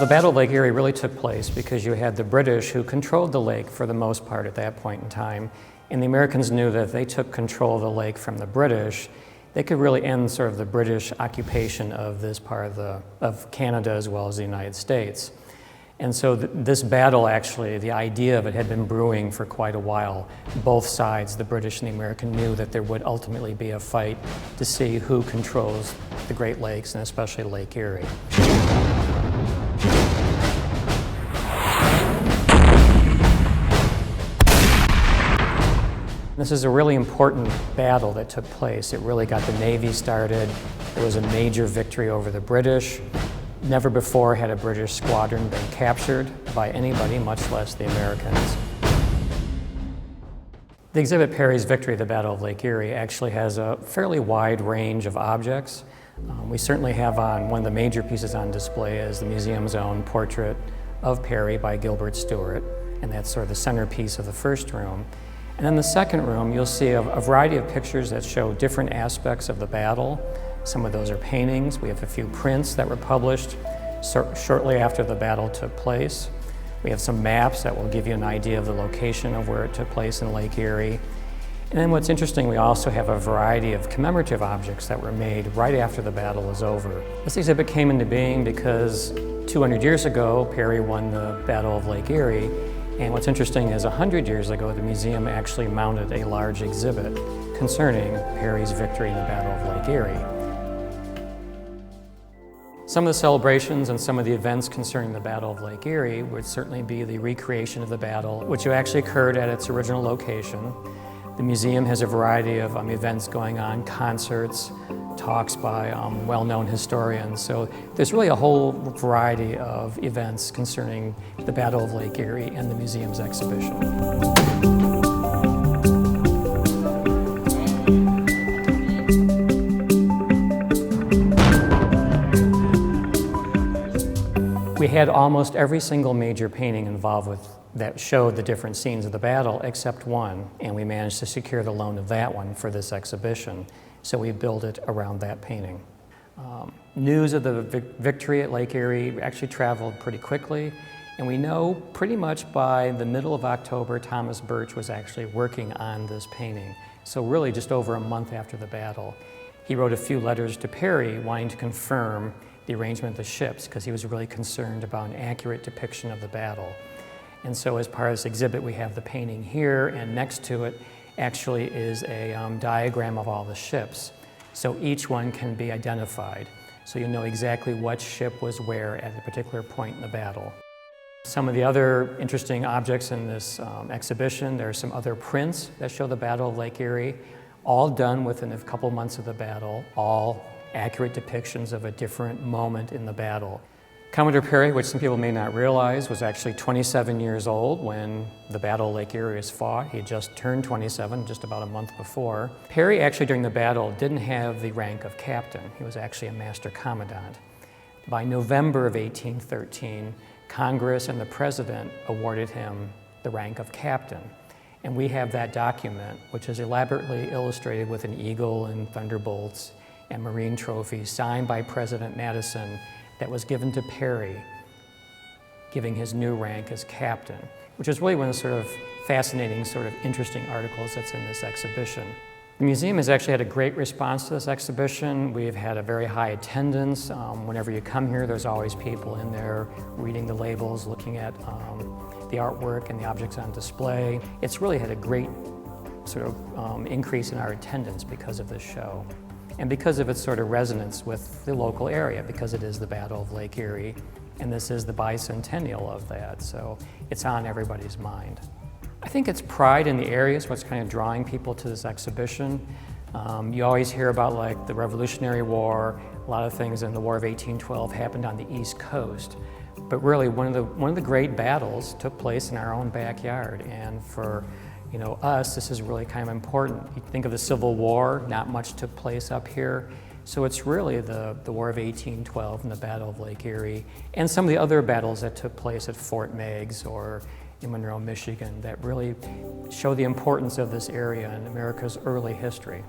The Battle of Lake Erie really took place because you had the British who controlled the lake for the most part at that point in time, and the Americans knew that if they took control of the lake from the British, they could really end sort of the British occupation of this part of Canada as well as the United States. And so this battle actually, the idea of it had been brewing for quite a while. Both sides, the British and the American, knew that there would ultimately be a fight to see who controls the Great Lakes and especially Lake Erie. This is a really important battle that took place. It really got the Navy started. It was a major victory over the British. Never before had a British squadron been captured by anybody, much less the Americans. The exhibit Perry's Victory, the Battle of Lake Erie, actually has a fairly wide range of objects. We certainly have one of the major pieces on display is the museum's own portrait of Perry by Gilbert Stuart, and that's sort of the centerpiece of the first room. And in the second room, you'll see a variety of pictures that show different aspects of the battle. Some of those are paintings. We have a few prints that were published shortly after the battle took place. We have some maps that will give you an idea of the location of where it took place in Lake Erie. And then what's interesting, we also have a variety of commemorative objects that were made right after the battle was over. This exhibit came into being because 200 years ago, Perry won the Battle of Lake Erie. And what's interesting is 100 years ago, the museum actually mounted a large exhibit concerning Perry's victory in the Battle of Lake Erie. Some of the celebrations and some of the events concerning the Battle of Lake Erie would certainly be the recreation of the battle, which actually occurred at its original location. The museum has a variety of events going on, concerts, talks by well-known historians. So there's really a whole variety of events concerning the Battle of Lake Erie and the museum's exhibition. We had almost every single major painting involved that showed the different scenes of the battle except one, and we managed to secure the loan of that one for this exhibition. So we built it around that painting. News of the victory at Lake Erie actually traveled pretty quickly, and we know pretty much by the middle of October, Thomas Birch was actually working on this painting. So really just over a month after the battle. He wrote a few letters to Perry wanting to confirm the arrangement of the ships because he was really concerned about an accurate depiction of the battle. And so as part of this exhibit, we have the painting here, and next to it actually is a diagram of all the ships. So each one can be identified. So you know exactly what ship was where at a particular point in the battle. Some of the other interesting objects in this exhibition, there are some other prints that show the Battle of Lake Erie, all done within a couple months of the battle, all accurate depictions of a different moment in the battle. Commodore Perry, which some people may not realize, was actually 27 years old when the Battle of Lake Erie was fought. He had just turned 27 just about a month before. Perry actually during the battle didn't have the rank of captain. He was actually a master commandant. By November of 1813, Congress and the President awarded him the rank of captain. And we have that document, which is elaborately illustrated with an eagle and thunderbolts and Marine trophies signed by President Madison that was given to Perry, giving his new rank as captain, which is really one of the sort of fascinating, sort of interesting articles that's in this exhibition. The museum has actually had a great response to this exhibition. We've had a very high attendance. Whenever you come here, there's always people in there reading the labels, looking at the artwork and the objects on display. It's really had a great sort of increase in our attendance because of this show. And because of its sort of resonance with the local area, because it is the Battle of Lake Erie, and this is the bicentennial of that, so it's on everybody's mind. I think it's pride in the area is what's kind of drawing people to this exhibition. You always hear about like the Revolutionary War, a lot of things in the War of 1812 happened on the East Coast, but really one of the great battles took place in our own backyard, and for us, this is really kind of important. You think of the Civil War, not much took place up here. So it's really the War of 1812 and the Battle of Lake Erie, and some of the other battles that took place at Fort Meigs or in Monroe, Michigan, that really show the importance of this area in America's early history.